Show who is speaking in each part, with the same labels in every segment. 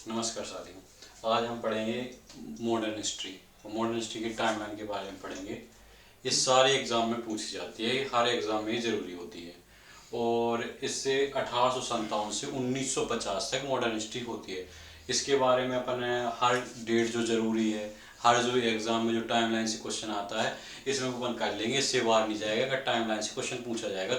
Speaker 1: नमस्कार साथियों। आज हम पढ़ेंगे मॉडर्न हिस्ट्री। मॉडर्न हिस्ट्री की टाइमलाइन के बारे में पढ़ेंगे। ये सारे एग्ज़ाम में पूछी जाती है, ये हर एग्ज़ाम में ज़रूरी होती है। और इससे 1857 से 1950 तक मॉडर्न हिस्ट्री होती है। इसके बारे में अपन हर डेट जो ज़रूरी है, हर जो एग्ज़ाम में जो टाइमलाइन से क्वेश्चन आता है, इसमें अपन कर लेंगे। इससे बाहर नहीं जाएगा। अगर टाइमलाइन से क्वेश्चन पूछा जाएगा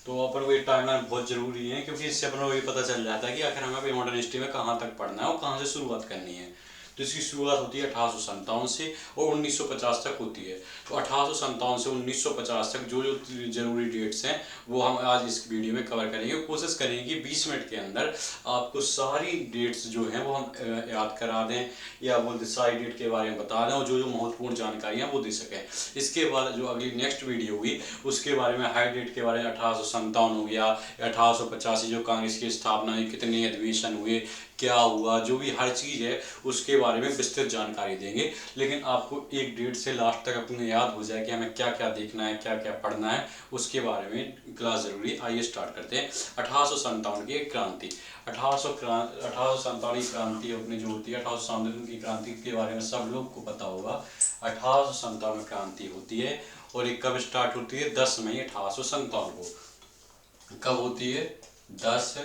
Speaker 1: तो अपन को ये टाइमलाइन बहुत ज़रूरी है, क्योंकि इससे अपन को ये पता चल जाता है कि आखिर हमें मॉडर्न हिस्ट्री में कहाँ तक पढ़ना है और कहाँ से शुरुआत करनी है। तो इसकी शुरुआत होती है 1857 से और 1950 तक होती है। तो 1857 से 1950 तक जो जो जरूरी डेट्स हैं वो हम आज इस वीडियो में कवर करेंगे। कोशिश करेंगे कि 20 मिनट के अंदर आपको सारी डेट्स जो हैं वो हम याद करा दें, या वो सारी डेट के बारे में बता दें और जो जो महत्वपूर्ण जानकारियाँ वो दे सकें। इसके बाद जो अगली नेक्स्ट वीडियो हुई उसके बारे में हाई डेट के बारे में 1857 हो गया, 1885 जो कांग्रेस की स्थापना हुई, कितने अधिवेशन हुए, क्या हुआ, जो भी हर चीज़ है उसके बारे में विस्तृत जानकारी देंगे। लेकिन आपको एक डेट से लास्ट तक अपने याद हो जाए कि हमें क्या क्या देखना है, क्या क्या पढ़ना है, उसके बारे में क्लास ज़रूरी। आइए स्टार्ट करते हैं। 1857 की क्रांति। 1857 की क्रांति अपनी जो होती है, 1857 की क्रांति के बारे में सब लोग को पता होगा। 1857 में क्रांति होती है और ये कब स्टार्ट होती है? 10 मई 1857 को। कब होती है? 10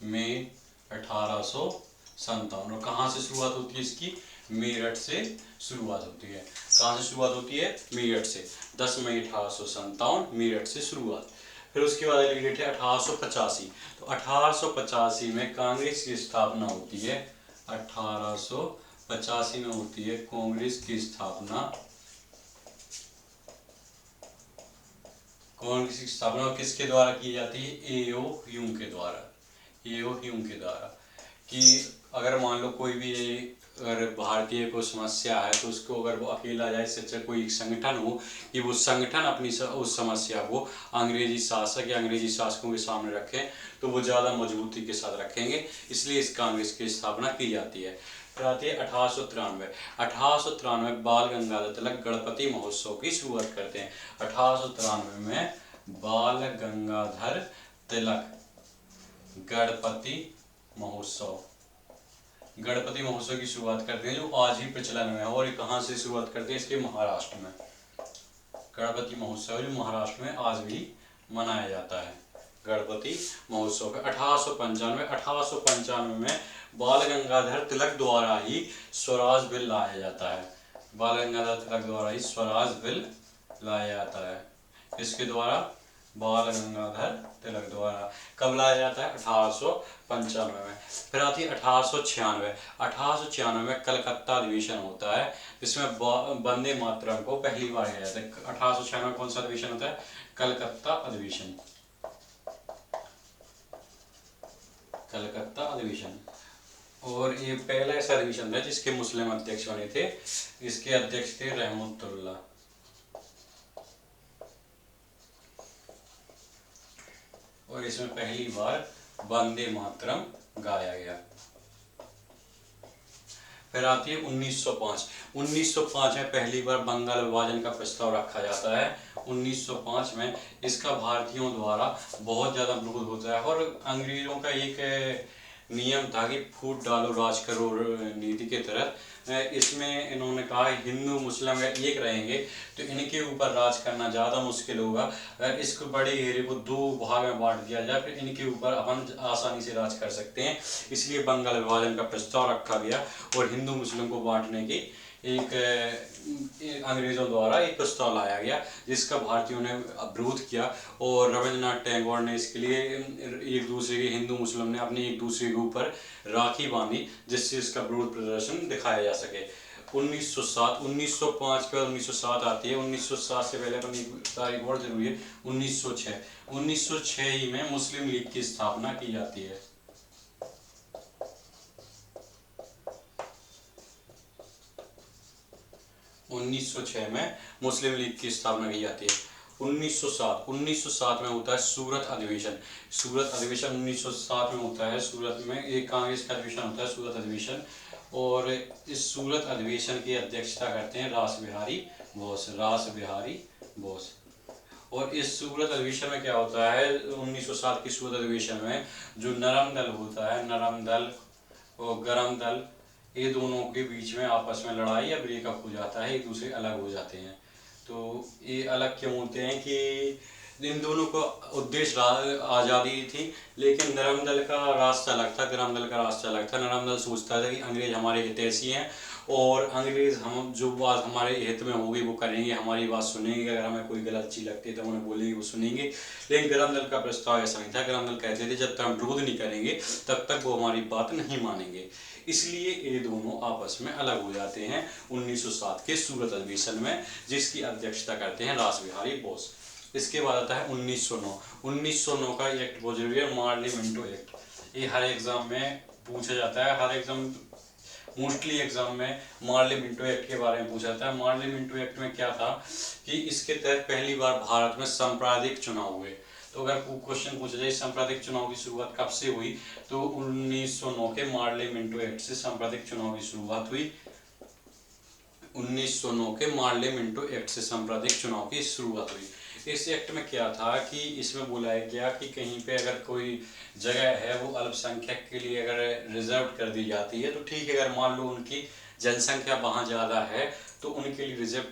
Speaker 1: मई 1857। और कहाँ से शुरुआत होती है इसकी? मेरठ से शुरुआत होती है। कहाँ से शुरुआत होती है? मेरठ से। 10 मई 1857 मेरठ से शुरुआत। फिर उसके बाद अगली डेट है 1885। तो 1885 में कांग्रेस की स्थापना होती है। 1885 में होती है कांग्रेस की स्थापना। कांग्रेस की स्थापना किसके द्वारा की जाती है? एओ ह्यूम के द्वारा। एओ ह्यूम के द्वारा। कि अगर मान लो कोई भी अगर भारतीय को समस्या है तो उसको अगर वो अकेला जाए, इससे अच्छा कोई संगठन हो कि वो संगठन अपनी उस समस्या को अंग्रेजी शासक या अंग्रेजी शासकों के सामने रखें तो वो ज़्यादा मजबूती के साथ रखेंगे। इसलिए इस कांग्रेस की स्थापना की जाती है। फिर आती है 1893। 1893 बाल गंगाधर तिलक गणपति महोत्सव की शुरुआत करते हैं। 1893 में बाल गंगाधर तिलक गणपति महोत्सव की शुरुआत करते हैं, जो आज ही प्रचलन में है। और ये कहाँ से शुरुआत करते हैं? इसके महाराष्ट्र में। गणपति महोत्सव जो महाराष्ट्र में आज भी मनाया जाता है, गणपति महोत्सव। 1895 में बाल गंगाधर तिलक द्वारा ही स्वराज बिल लाया जाता है। बाल गंगाधर तिलक द्वारा ही स्वराज बिल लाया जाता है। इसके द्वारा? बाल गंगाधर तिलक द्वारा। कब लाया जाता है? 1895 में। फिर आती है 1896। 1896 में कलकत्ता अधिवेशन होता है, जिसमें वंदे मातरम को पहली बार लिया जाता है। 1896 में कौन सा अधिवेशन होता है? कलकत्ता अधिवेशन। कलकत्ता अधिवेशन। और ये पहला ऐसा अधिवेशन था जिसके मुस्लिम अध्यक्ष बने थे। इसके अध्यक्ष थे रहमतुल्लाह। और इसमें पहली बार वंदे मातरम गाया गया। फिर आती है 1905। 1905 में पहली बार बंगाल विभाजन का प्रस्ताव रखा जाता है। 1905 में इसका भारतीयों द्वारा बहुत ज़्यादा विरोध होता है और अंग्रेज़ों का एक नियम था कि फूट डालो राज करो नीति के तहत इसमें इन्होंने कहा हिंदू मुस्लिम अगर एक रहेंगे तो इनके ऊपर राज करना ज़्यादा मुश्किल होगा। अगर इसको बड़े एरिया को दो भाग में बांट दिया जाए फिर इनके ऊपर अपन आसानी से राज कर सकते हैं। इसलिए बंगाल विभाजन का प्रस्ताव रखा गया और हिंदू मुस्लिम को बांटने की एक अंग्रेज़ों द्वारा एक प्रस्ताव लाया गया, जिसका भारतीयों ने विरोध किया। और रविंद्रनाथ टैगोर ने इसके लिए एक दूसरे के हिंदू मुस्लिम ने अपने एक दूसरे के ऊपर राखी बांधी, जिससे इसका विरोध प्रदर्शन दिखाया जा सके। 1907। 1905 के बाद 1907 आती है। 1907 से पहले अपनी तारीख और जरूरी है। 1906। 1906 ही में मुस्लिम लीग की स्थापना की जाती है। 1906 में मुस्लिम लीग की स्थापना की जाती है। 1907 में होता है सूरत अधिवेशन। सूरत अधिवेशन 1907 में होता है। सूरत में एक कांग्रेस का अधिवेशन होता है, सूरत अधिवेशन। और इस सूरत अधिवेशन की अध्यक्षता करते हैं रास बिहारी बोस। रास बिहारी बोस। और इस सूरत अधिवेशन में क्या होता है? 1907 की सूरत अधिवेशन में जो नरम दल होता है, नरम दल और गरम दल, ये दोनों के बीच में आपस में लड़ाई या ब्रेकअप हो जाता है, एक दूसरे अलग हो जाते हैं। तो ये अलग क्यों होते हैं कि इन दोनों को उद्देश्य आज़ादी थी, लेकिन नरम दल का रास्ता अलग था, गरम दल का रास्ता अलग था। नरम दल सोचता था कि अंग्रेज हमारे हितैषी हैं और अंग्रेज हम जो बात हमारे हित में होगी वो करेंगे, हमारी बात सुनेंगे, अगर हमें कोई गलत चीज़ लगती है तो उन्हें बोलेंगे, वो सुनेंगे। लेकिन गरम दल का प्रस्ताव ऐसा नहीं था। गरम दल कहते थे जब तक हम विरोध नहीं करेंगे तब तक वो हमारी बात नहीं मानेंगे। इसलिए ये दोनों आपस में अलग हो जाते हैं 1907 के सूरत अधिवेशन में, जिसकी अध्यक्षता करते हैं रासबिहारी बोस। इसके बाद आता है 1909। 1909 का एक्ट बहुत जरूरी है, मार्ली मिंटो एक्ट। ये हर एग्जाम में पूछा जाता है, हर एग्जाम मोस्टली एग्जाम में मार्ली मिंटो एक्ट के बारे में पूछा जाता है। मार्ली मिंटो एक्ट में क्या था कि इसके तहत पहली बार भारत में सांप्रदायिक चुनाव हुए। तो अगर क्वेश्चन पूछा जाए सांप्रदायिक चुनाव की शुरुआत कब से हुई, तो 1909 के मार्ली मिंटो एक्ट से सांप्रदायिक चुनाव की शुरुआत हुई। 1909 के मार्ले मिंटो एक्ट से सांप्रदायिक चुनाव की शुरुआत हुई। इस एक्ट में क्या था कि इसमें बुलाया गया कि कहीं पे अगर कोई जगह है वो अल्पसंख्यक के लिए अगर रिजर्व कर दी जाती है तो ठीक है, अगर मान लो उनकी जनसंख्या वहाँ ज़्यादा है तो उनके लिए रिजर्व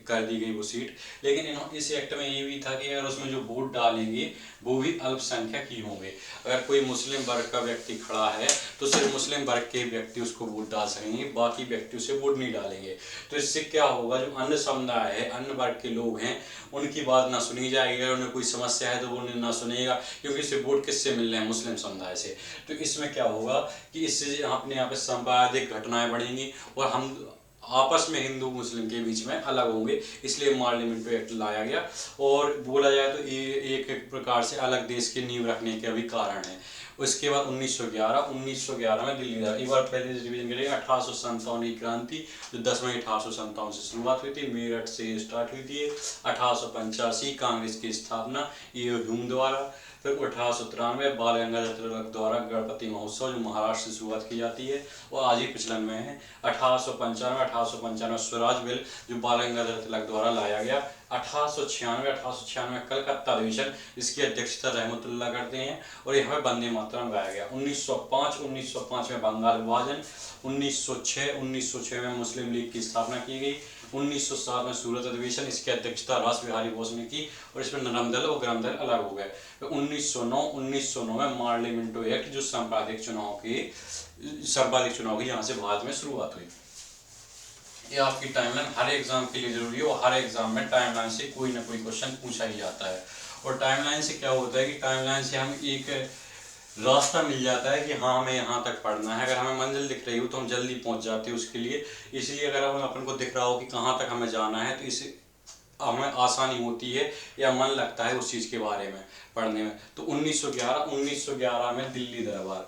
Speaker 1: कर दी गई वो सीट। लेकिन इस एक्ट में ये भी था कि अगर उसमें जो वोट डालेंगे वो भी अल्पसंख्यक ही होंगे। अगर कोई मुस्लिम वर्ग का व्यक्ति खड़ा है तो सिर्फ मुस्लिम वर्ग के व्यक्ति उसको वोट डाल सकेंगे, बाकी व्यक्ति उसे वोट नहीं डालेंगे। तो इससे क्या होगा, जो अन्य समुदाय है, अन्य वर्ग के लोग हैं, उनकी बात ना सुनी जाएगी। अगर उन्हें कोई समस्या है तो वो ना सुनेगा, क्योंकि इसे वोट किससे मिल रहे हैं, मुस्लिम समुदाय से। तो इसमें क्या होगा कि इससे अपने यहाँ पे सांप्रदायिक घटनाएं बढ़ेंगी और हम आपस में हिंदू मुस्लिम के बीच में अलग होंगे। इसलिए मार्ली मिंटो एक्ट लाया गया। और बोला जाए तो ये एक प्रकार से अलग देश की नींव रखने के भी कारण है। उसके बाद 1911 में दिल्ली दरबार, एक बार पहले रिवीजन करेंगे। 1857 की क्रांति जो 10 मई 1857 से शुरुआत हुई थी, मेरठ से स्टार्ट हुई थी। 1885 कांग्रेस की स्थापना ये ह्यूम द्वारा। फिर 1893 बाल गंगाधर तिलक द्वारा गणपति महोत्सव जो महाराष्ट्र से शुरुआत की जाती है और आज ही प्रचलन में है। 1895 स्वराज बिल जो बाल गंगाधर तिलक द्वारा लाया गया। 1896 कलकत्ता अधिवेशन, इसकी अध्यक्षता रहमतुल्लाह करते हैं और यहाँ पे वंदे मातरम गाया गया। 1905 में बंगाल विभाजन। 1906 में मुस्लिम लीग की स्थापना की गई। 1907 में सूरत अधिवेशन, इसकी अध्यक्षता रासबिहारी बोस ने की और इसमें नरम दल और गरम दल अलग हो गए। तो 1909 में मार्ली मिंटो एक्ट जो सांप्रदायिक चुनाव की यहाँ से भारत में शुरुआत हुई। ये आपकी टाइमलाइन हर एग्जाम के लिए जरूरी है और हर एग्जाम में टाइमलाइन से कोई ना कोई क्वेश्चन पूछा ही जाता है। और टाइमलाइन से क्या होता है कि टाइमलाइन से हम एक रास्ता मिल जाता है कि हाँ हमें यहाँ तक पढ़ना है। अगर हमें मंजिल दिख रही हो तो हम जल्दी पहुँच जाते हैं उसके लिए। इसलिए अगर हम अपन को दिख रहा हो कि कहाँ तक हमें जाना है तो इसे हमें आसानी होती है या मन लगता है उस चीज़ के बारे में पढ़ने में। तो 1911 में दिल्ली दरबार,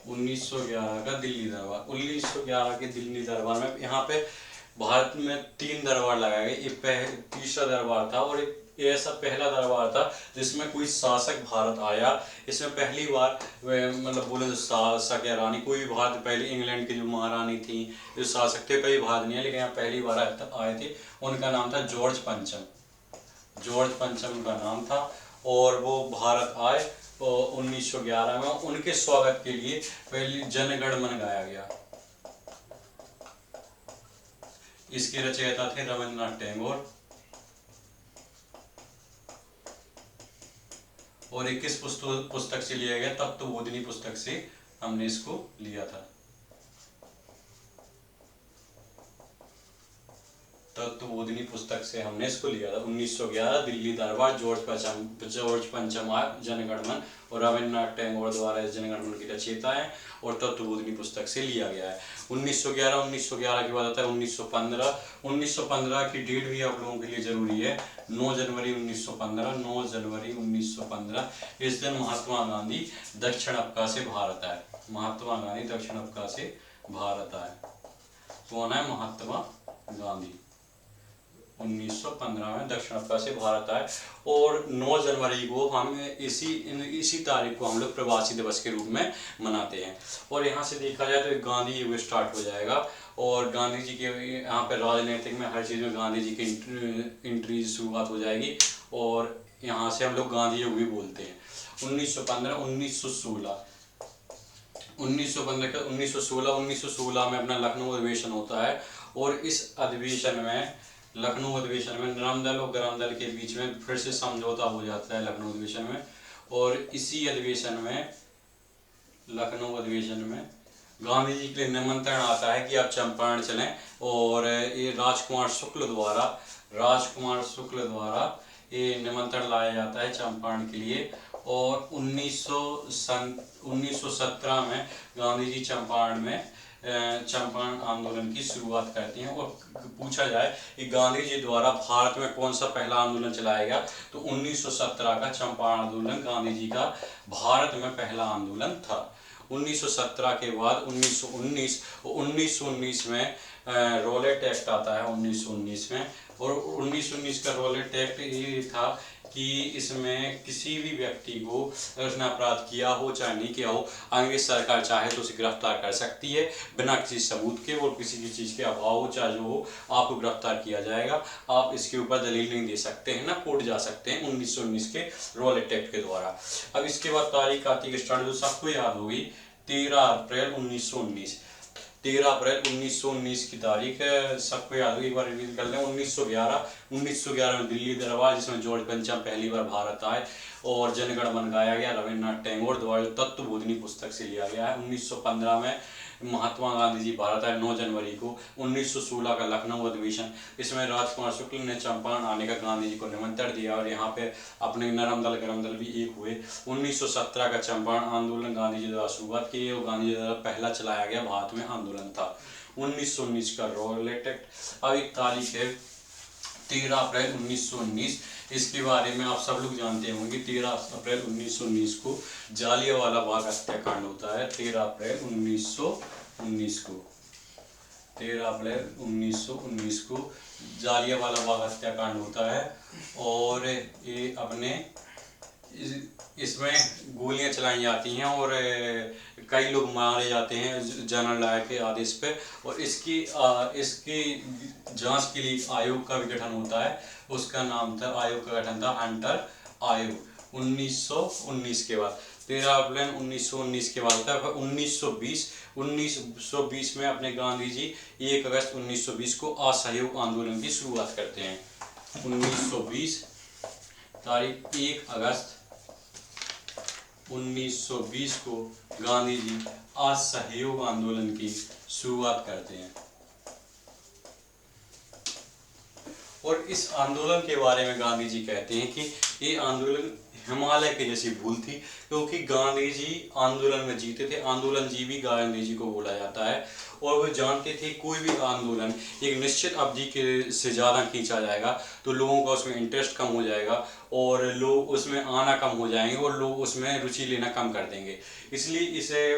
Speaker 1: 1911 का दिल्ली दरबार। 1911 के दिल्ली दरबार में यहाँ पे भारत में 3 दरबार लगाए गए। एक तीसरा दरबार था और एक ऐसा पहला दरबार था जिसमें कोई शासक भारत आया। इसमें पहली बार मतलब बोले तो शासक या रानी, कोई भी भारत, पहले इंग्लैंड की जो महारानी थी जो शासक थे, कई भारत नहीं है, लेकिन यहाँ पहली बार आए थे। उनका नाम था जॉर्ज पंचम उनका नाम था और वो भारत आए। और 1911 में उनके स्वागत के लिए पहले जनगण मन गाया गया। इसके रचयिता थे रविंद्रनाथ टैगोर और 21 पुस्तक से लिया गया, तत्वबोधिनी पुस्तक से हमने इसको लिया था। तत्वबोधिनी पुस्तक से हमने इसको लिया था। 1911 दिल्ली दरबार, जॉर्ज पंचम जनगण मन और रविंद्रनाथ टैगोर द्वारा इस जनगण मन की रचयिता है और तत्वबोधिनी पुस्तक से लिया गया है। 1911 के बाद आता है 1915 की डेट भी आप लोगों के लिए जरूरी है। 9 जनवरी 1915। इस दिन महात्मा गांधी दक्षिण अफ्रीका से भारत आए। कौन है? महात्मा गांधी 1915 में दक्षिण अफ्रीका से भारत आए और 9 जनवरी को हम इसी तारीख को हम लोग प्रवासी दिवस के रूप में मनाते हैं। और यहाँ से देखा जाए तो गांधी युग स्टार्ट हो जाएगा और गांधी जी के यहाँ पे राजनीतिक में हर चीज़ में गांधी जी की एंट्री शुरुआत हो जाएगी और यहाँ से हम लोग गांधी युग भी बोलते हैं। 1915, 1916, 1915 का 1916 में अपना लखनऊ अधिवेशन होता है। और इस अधिवेशन में, लखनऊ अधिवेशन में नरम दल और गरम दल के बीच में फिर से समझौता हो जाता है लखनऊ अधिवेशन में। और इसी अधिवेशन में, लखनऊ अधिवेशन में गांधी जी के लिए निमंत्रण आता है कि आप चंपारण चलें। और ये राजकुमार शुक्ल द्वारा ये निमंत्रण लाया जाता है चंपारण के लिए। और 1917 में गांधी जी चंपारण आंदोलन की शुरुआत करते हैं। और पूछा जाए कि गांधी जी द्वारा भारत में कौन सा पहला आंदोलन चलाया गया, तो 1917 का चंपारण आंदोलन गांधी जी का भारत में पहला आंदोलन था। 1917 के बाद 1919 में रॉलेट एक्ट आता है 1919 में। और 1919 का रॉलेट एक्ट ये था कि इसमें किसी भी व्यक्ति को अगर उसने अपराध किया हो चाहे नहीं किया हो, अंग्रेज सरकार चाहे तो उसे गिरफ्तार कर सकती है बिना किसी सबूत के, और किसी की चीज़ के अभाव हो चाहे जो हो, आपको गिरफ्तार किया जाएगा। आप इसके ऊपर दलील नहीं दे सकते हैं ना, कोर्ट जा सकते हैं 1919 के रॉलेट एक्ट के द्वारा। अब इसके बाद तारीख आती है स्टार्ट, जो सबको याद होगी, 13 अप्रैल 1919। 13 अप्रैल 1919 की तारीख सबको याद होगी, एक बार रिवीज कर लें। 1911 में दिल्ली दरबार, जिसमें जॉर्ज पंचम पहली बार भारत आए और जनगण मन गाया गया रविन्द्रनाथ टैगोर द्वारा, तत्वबोधिनी पुस्तक से लिया गया है। 1915 में महात्मा गांधी जी भारत आए 9 जनवरी को। 1916 का लखनऊ अधिवेशन, इसमें राजकुमार शुक्ल ने चंपारण आने का गांधी जी को निमंत्रण दिया और यहाँ पे अपने नरम दल गरम दल भी एक हुए। 1917 का चंपारण आंदोलन गांधी जी द्वारा शुरुआत की और गांधी जी द्वारा पहला चलाया गया भारत में आंदोलन था। 1919 का रॉलेट एक्ट। अब एक तारीख है 13 अप्रैल 1919, इसके बारे में आप सब लोग जानते होंगे। 13 अप्रैल 1919 को जालियांवाला बाग हत्याकांड होता है। 13 अप्रैल 1919 को 13 अप्रैल 1919 को जालियांवाला बाग हत्याकांड होता है। और ये अपने इसमें गोलियां चलाई जाती हैं और कई लोग मारे जाते हैं जनरल डायर के आदेश पे। और इसकी जांच के लिए आयोग का भी गठन होता है, उसका नाम था, आयोग का गठन था हंटर आयोग। 1919 के बाद 13 अप्रैल 1919 के बाद था 1920 में अपने गांधी जी 1 अगस्त 1920 को असहयोग आंदोलन की शुरुआत करते हैं। 1920 तारीख 1 अगस्त 1920 को गांधी जी असहयोग आंदोलन की शुरुआत करते हैं। और इस आंदोलन के बारे में गांधी जी कहते हैं कि ये आंदोलन हिमालय के जैसी भूल थी, क्योंकि गांधी जी आंदोलन में जीते थे। आंदोलन जीवी गांधी जी को बोला जाता है। और वो जानते थे कोई भी आंदोलन एक निश्चित अवधि के से ज़्यादा खींचा जाएगा तो लोगों का उसमें इंटरेस्ट कम हो जाएगा और लोग उसमें आना कम हो जाएंगे और लोग उसमें रुचि लेना कम कर देंगे। इसलिए इसे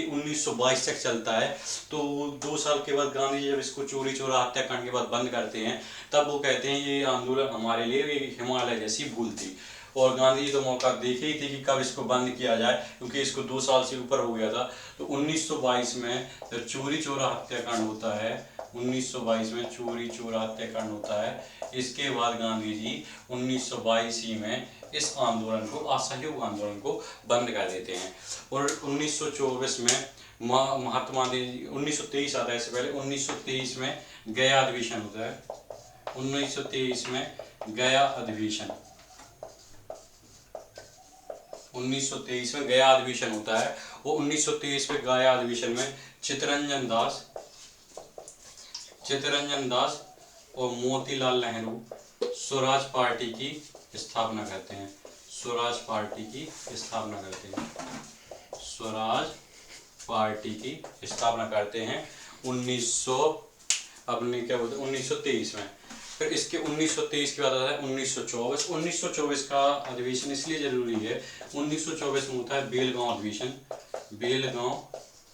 Speaker 1: 1922 तक चलता है। तो 2 साल के बाद गांधी जी जब इसको चोरी चोरा हत्याकांड के बाद बंद करते हैं, तब वो कहते हैं ये आंदोलन हमारे लिए हिमालय जैसी भूल थी। और गांधी जी तो मौका देखे ही थे कि कब इसको बंद किया जाए, क्योंकि इसको 2 साल से ऊपर हो गया था। तो 1922 में जब चोरी चोरा हत्याकांड होता है, 1922 में चोरी चोरा हत्याकांड होता है, इसके बाद गांधी जी 1922 ही में इस आंदोलन को, असहयोग आंदोलन को बंद कर देते हैं। और 1924 में महात्मा गांधी, 1923 आता है, इससे पहले 1923 में गया अधिवेशन होता है। 1923 में गया अधिवेशन, 1923 में गया अधिवेशन होता है। वो 1923 में गया अधिवेशन में चित्तरंजन दास और मोतीलाल नेहरू स्वराज पार्टी की स्थापना करते हैं। स्वराज पार्टी की स्थापना करते हैं 1923 में। फिर इसके 1923 के बाद आता है 1924। 1924 का अधिवेशन इसलिए जरूरी है, 1924 में होता है बेलगांव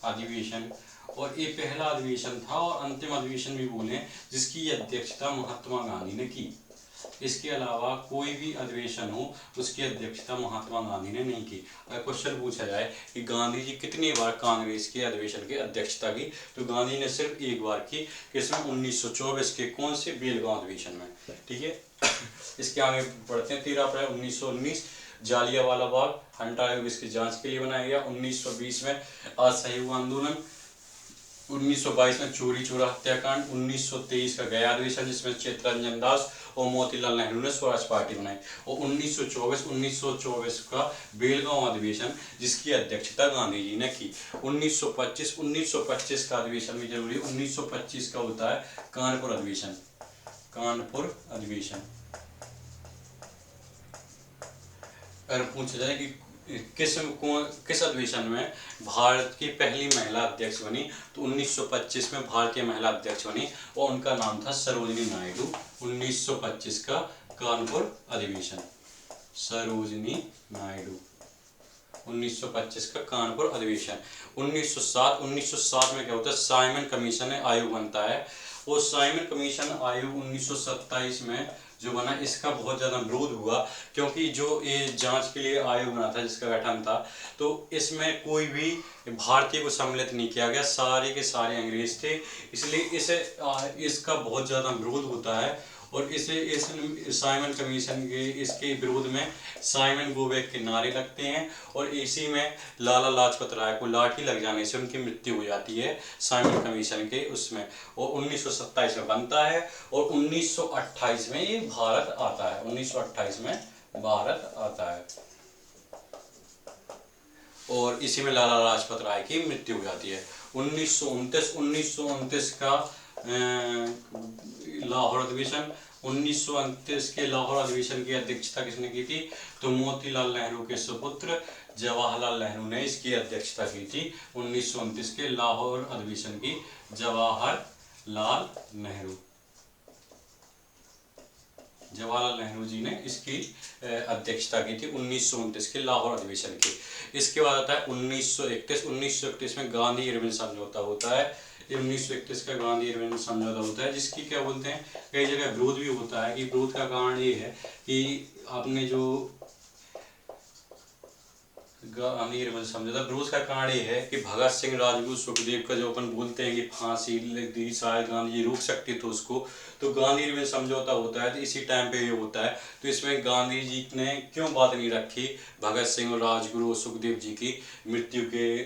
Speaker 1: अधिवेशन। और ये पहला अधिवेशन था और अंतिम अधिवेशन भी बोले जिसकी अध्यक्षता महात्मा गांधी ने की। इसके अलावा कोई भी अधिवेशन हो उसकी अध्यक्षता महात्मा गांधी ने नहीं की। अगर क्वेश्चन पूछा जाए कि गांधी जी कितनी बार कांग्रेस के अधिवेशन की अध्यक्षता की, तो गांधी ने सिर्फ 1 बार की, किसमें, 1924 के कौन से बेलगांव अधिवेशन में। ठीक है, इसके आगे बढ़ते हैं। 13 अप्रैल 1919 जालियांवाला बाग हंटर आयोग इसकी जांच के लिए बनाया गया। 1920 में असहयोग आंदोलन, 1922 में चोरी चोरा हत्याकांड, 1923 का गया अधिवेशन जिसमें चित्तरंजन दास और मोतीलाल नेहरू ने स्वराज पार्टी बनाई, और 1924 का बेलगांव अधिवेशन जिसकी अध्यक्षता गांधी जी ने की। 1925 का अधिवेशन भी जरूरी है। 1925 का होता है कानपुर अधिवेशन। कानपुर अधिवेशन अगर पूछा जाए कि किस अधिवेशन में भारत की पहली महिला अध्यक्ष बनी, तो 1925 में भारतीय महिला अध्यक्ष बनी और उनका नाम था सरोजिनी नायडू। 1925 का कानपुर अधिवेशन, सरोजिनी नायडू। 1925 का कानपुर अधिवेशन। 1907 में क्या होता है, साइमन कमीशन आयोग बनता है। वो साइमन कमीशन आयोग 1927 में जो बना, इसका बहुत ज़्यादा विरोध हुआ, क्योंकि जो ये जांच के लिए आयोग बना था जिसका गठन था, तो इसमें कोई भी भारतीय को सम्मिलित नहीं किया गया, सारे के सारे अंग्रेज थे, इसलिए इसका बहुत ज़्यादा विरोध होता है। और इस साइमन कमीशन के इसके विरोध में साइमन गो बैक के नारे लगते हैं, और इसी में लाला लाजपत राय को लाठी लग जाने से उनकी मृत्यु हो जाती है साइमन कमीशन के उसमें। और 1927 में बनता है, और 1928 में ये भारत आता है। 1928 में भारत आता है, और इसी में लाला लाजपत राय की मृत्यु हो जाती है। 1929 का लाहौर अधिवेशन। 1929 के लाहौर अधिवेशन की अध्यक्षता किसने की थी, तो मोतीलाल नेहरू के सुपुत्र जवाहरलाल नेहरू ने इसकी अध्यक्षता की थी। 1929 के लाहौर अधिवेशन की जवाहरलाल नेहरू जी ने इसकी अध्यक्षता की थी 1929 के लाहौर अधिवेशन की। इसके बाद आता है 1931 में गांधी इरविन समझौता होता है। 1931 का गांधी इरविन समझौता होता है, जिसकी क्या बोलते हैं, कई जगह विरोध भी होता है। कि विरोध का कारण ये है कि आपने जो गांधी इरविन समझौता, विरोध का कारण ये है कि भगत सिंह, राजगुरु, सुखदेव का जो अपन बोलते हैं कि फांसी लग दी, शायद गांधी जी रोक सकते थे उसको, तो गांधी इरविन समझौता होता है, तो इसी टाइम पे ये होता है। तो इसमें गांधी जी ने क्यों बात नहीं रखी भगत सिंह और राजगुरु और सुखदेव जी की मृत्यु के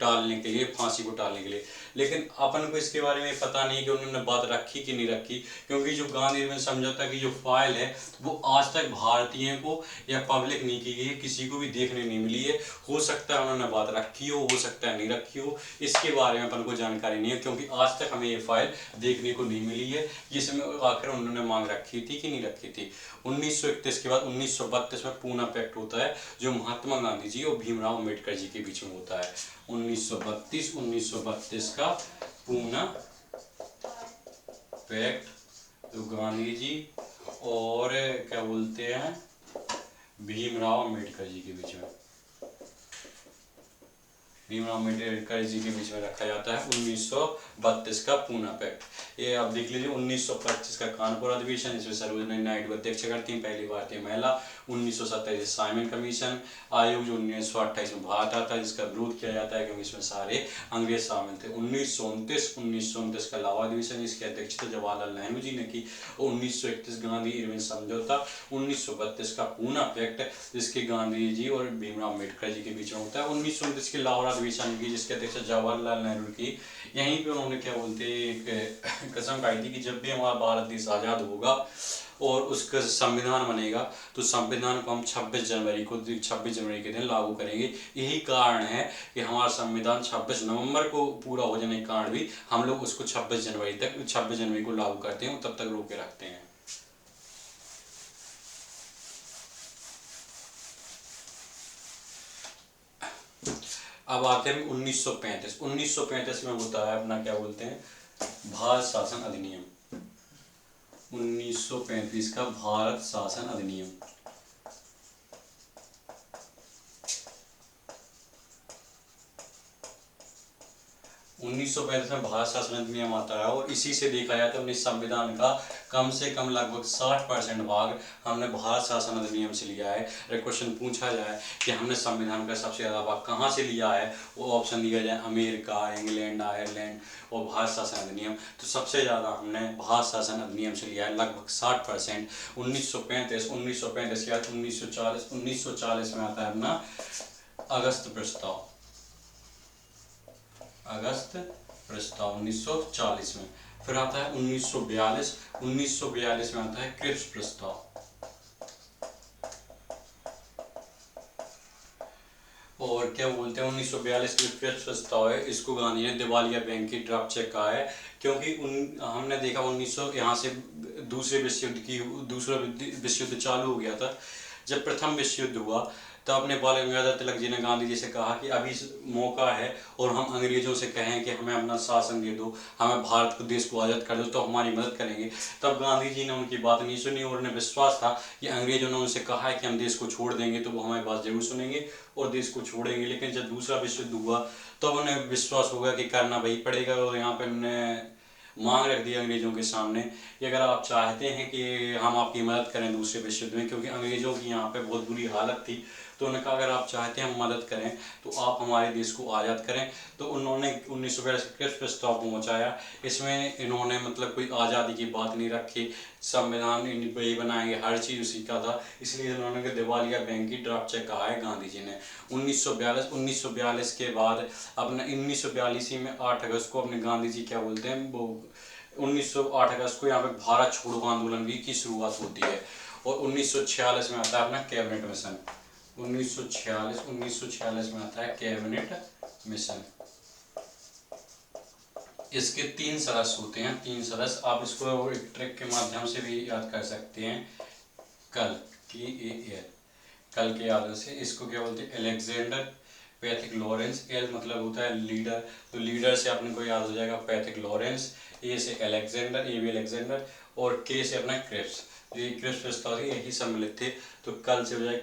Speaker 1: टालने के लिए, फांसी को टालने के लिए, लेकिन अपन को इसके बारे में पता नहीं कि उन्होंने बात रखी कि नहीं रखी, क्योंकि जो गांधी इरविन समझौता की जो फाइल है वो आज तक भारतीयों को या पब्लिक नहीं की गई है, किसी को भी देखने नहीं मिली है। हो सकता है उन्होंने बात रखी हो सकता है नहीं रखी हो, इसके बारे में अपन को जानकारी नहीं है, क्योंकि आज तक हमें ये फाइल देखने को नहीं मिली है जिसमें आखिर उन्होंने मांग रखी थी कि नहीं रखी थी। 1931 के बाद 1932 में पूना पैक्ट होता है, जो महात्मा गांधी जी और भीमराव अम्बेडकर जी के बीच में होता है। 1932 का पूना पैक्ट, जो गांधी जी और क्या बोलते हैं भीमराव अम्बेडकर जी के बीच में, भीमराव अम्बेडकर जी के बीच में रखा जाता है 1932 का पूना पैक्ट। ये आप देख लीजिए। 1925 का कानपुर अधिवेशन, इसमें सरोजिनी नायडू अध्यक्ष करती हैं, पहली भारतीय महिला। 1927 साइमन कमीशन आयोग, जो 1928 में भारत आता है, जिसका विरोध किया जाता है क्योंकि इसमें सारे अंग्रेज शामिल थे। 1929 का लाहौर अधिवेशन, जिसकी अध्यक्षता जवाहरलाल नेहरू जी ने की। और 1931 गांधी इरविन समझौता। 1932 का पूना पैक्ट, जिसके गांधी जी और भीमराव अम्बेडकर जी के बीच में होता है। 1929 के लाहौर अधिवेशन की, जिसके अध्यक्ष जवाहरलाल नेहरू की, यहीं पे उन्होंने क्या बोलते एक कसम खाई थी कि जब भी हमारा भारत देश आज़ाद होगा और उसका संविधान बनेगा, तो संविधान को हम 26 जनवरी के दिन लागू करेंगे। यही कारण है कि हमारा संविधान 26 नवंबर को पूरा हो जाने के कारण भी हम लोग उसको 26 जनवरी को लागू करते हैं और तब तक रोक के रखते हैं। अब आते हैं 1935 में होता है अपना क्या बोलते हैं भारत शासन अधिनियम। 1935 का भारत शासन अधिनियम। 1935 में भारत शासन अधिनियम आता है, और इसी से देखा जाए तो अपने संविधान का कम से कम लगभग 60% भाग हमने भारत शासन अधिनियम से लिया है। अगर क्वेश्चन पूछा जाए कि हमने संविधान का सबसे ज़्यादा भाग कहाँ से लिया है, वो ऑप्शन दिया जाए अमेरिका, इंग्लैंड, आयरलैंड और भारत शासन अधिनियम, तो सबसे ज़्यादा हमने भारत शासन अधिनियम से लिया है, लगभग 60%। 1935 के बाद 1940 में आता है अपना अगस्त प्रस्ताव। अगस्त प्रस्ताव 1940 में। फिर आता है 1942 में आता है क्रिप्स प्रस्ताव। और क्या बोलते हैं 1942 के क्रिप्स प्रस्ताव है, इसको गांधी ने दिवालिया बैंक की ड्राफ्ट चेक कहा है, क्योंकि हमने देखा 1900 यहाँ से दूसरा विश्व युद्ध चालू हो गया था। जब प्रथम विश्व युद्ध हुआ तब अपने बाल गंगाधर तिलक जी ने गांधी जी से कहा कि अभी मौका है और हम अंग्रेजों से कहें कि हमें अपना शासन दे दो, हमें भारत को, देश को आज़ाद कर दो, तो हमारी मदद करेंगे। तब गांधी जी ने उनकी बात नहीं सुनी और उन्हें विश्वास था कि अंग्रेजों ने उनसे कहा है कि हम देश को छोड़ देंगे तो वो हमारी बात जरूर सुनेंगे और देश को छोड़ेंगे। लेकिन जब दूसरा विश्व युद्ध हुआ तब उन्हें विश्वास होगा कि करना वही पड़ेगा और यहाँ पर उन्हें मांग रख दी अंग्रेजों के सामने कि अगर आप चाहते हैं कि हम आपकी मदद करें दूसरे विश्व युद्ध में, क्योंकि अंग्रेजों की यहाँ पे बहुत बुरी हालत थी, तो उन्होंने कहा अगर आप चाहते हैं हम मदद करें तो आप हमारे देश को आज़ाद करें। तो उन्होंने 1942 क्रिप्स प्रस्ताव पहुँचाया। इसमें इन्होंने मतलब कोई आज़ादी की बात नहीं रखी, संविधान वही बनाएंगे, हर चीज़ उसी का था, इसलिए उन्होंने दिवालिया बैंक की ड्राफ्ट चेक कहा है गांधी जी ने। 1942 के बाद अपना 1942 में 8 अगस्त को अपने गांधी जी क्या बोलते हैं वो 8 अगस्त को यहाँ पे भारत छोड़ो आंदोलन की शुरुआत होती है। और 1946 में आता है अपना कैबिनेट मिशन। 1946 में आता है कैबिनेट मिशन। इसके 3 सदस्य होते हैं, 3 सदस्य। आप इसको एक ट्रिक के माध्यम से भी याद कर सकते हैं। कल के याद से इसको क्या बोलते हैं, अलेक्जेंडर पैथिक लॉरेंस। एल मतलब होता है लीडर, तो लीडर से अपने को याद हो जाएगा पैथिक लॉरेंस। ए से अलेक्जेंडर, ए बी अलेक्जेंडर, और के से अपना क्रिप्स। ये क्रिप्स प्रस्ताव यही सम्मिलित थे, तो कल से हो जाए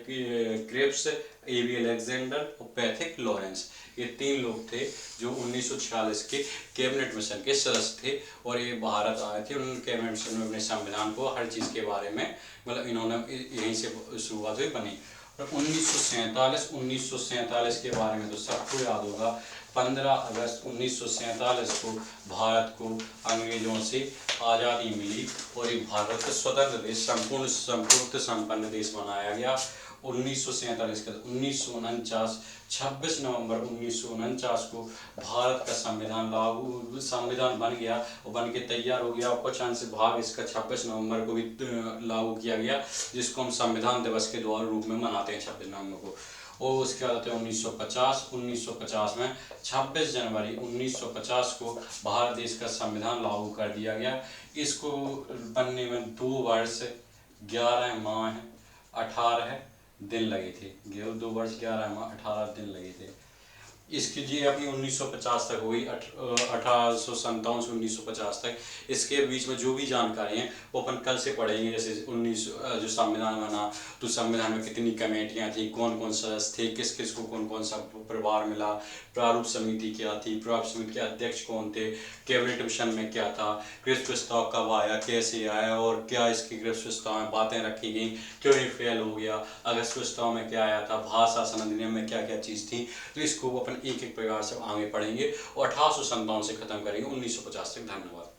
Speaker 1: क्रिप्स, ए बी अलेक्जेंडर और पैथिक लॉरेंस। ये 3 लोग थे जो 1946 के कैबिनेट मिशन के सदस्य थे और ये भारत आए थे। उन्होंने कैबिनेट मिशन में अपने संविधान को हर चीज़ के बारे में मतलब इन्होंने यहीं से शुरुआत हुई बनी। और 1947 के बारे में तो सबको याद होगा। 15 अगस्त 1947 को भारत को अंग्रेजों से आज़ादी मिली और ये भारत का स्वतंत्र देश, संपूर्ण संपन्न देश बनाया गया। 1947 के 1949 26 नवंबर 1949 को भारत का संविधान बन गया और बन के तैयार हो गया और कुछ अंश भाग इसका 26 नवंबर को भी लागू किया गया, जिसको हम संविधान दिवस के द्वारा रूप में मनाते हैं 26 नवंबर को। और उसके बाद आते हैं 1950 में 26 जनवरी 1950 को भारत देश का संविधान लागू कर दिया गया। इसको बनने में 2 वर्ष 11 माह 18 दिन लगे थे। 2 वर्ष 11 माह 18 दिन लगे थे। इसकी जी अपनी 1950 तक हुई, 1857 से 1950 तक। इसके बीच में जो भी जानकारी हैं वो अपन कल से पढ़ेंगे। जैसे जो संविधान बना तो संविधान में कितनी कमेटियां थी, कौन कौन सदस्य थे, किस किस को कौन कौन सा प्रभार मिला, प्रारूप समिति क्या थी, प्रारूप समिति के अध्यक्ष कौन थे, कैबिनेट मिशन में क्या था, क्रिप्स प्रस्ताव कब आया, कैसे आया और क्या इसके क्रिप्स प्रस्ताव में बातें रखी गई, क्यों ये फेल हो गया, अगस्त प्रस्ताव में क्या आया था, भारत शासन अधिनियम में क्या क्या चीज़ थी। तो इसको अपन एक एक प्रकार से आगे पढ़ेंगे और 1857 से खत्म करेंगे 1950 तक। धन्यवाद।